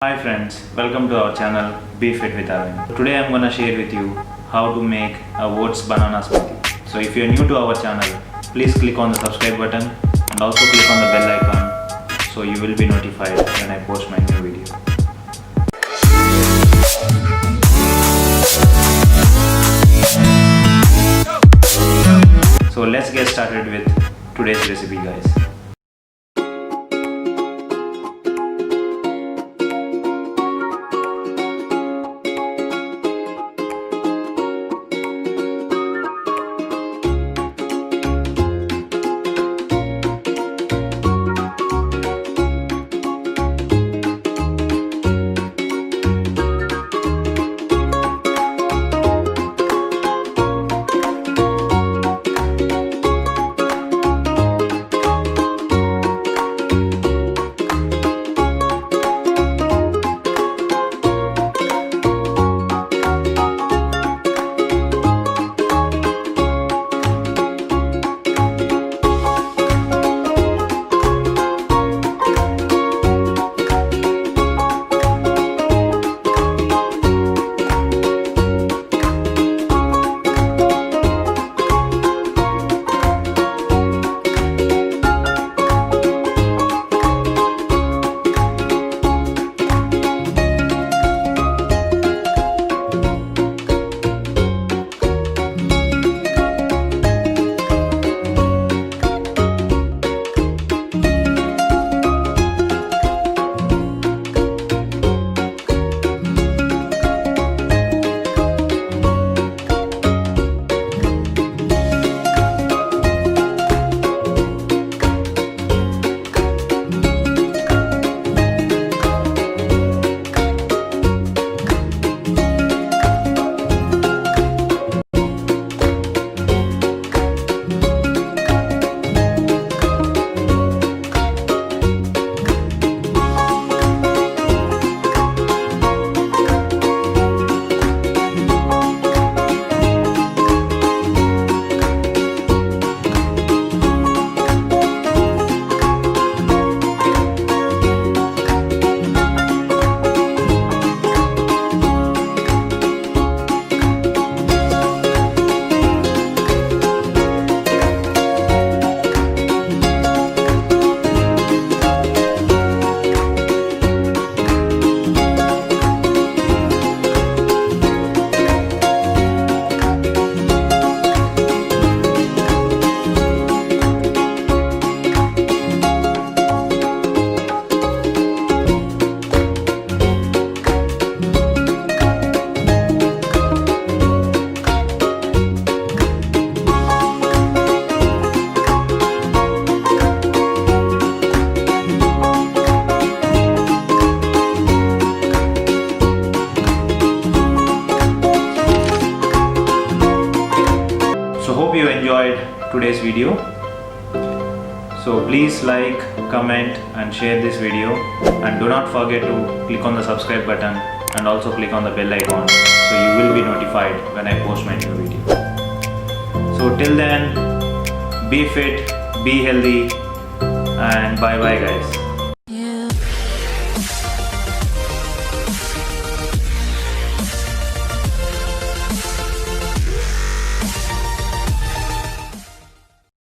Hi friends, welcome to our channel Be Fit with Aravind. Today I'm gonna share with you how to make a oats banana smoothie. So if you're new to our channel, please click on the subscribe button and also click on the bell icon so you will be notified when I post my new video. So let's get started with today's recipe, guys. So hope you enjoyed today's video. So please like, comment and share this video, and do not forget to click on the subscribe button and also click on the bell icon so you will be notified when I post my new video. So till then, be fit, be healthy, and bye bye guys.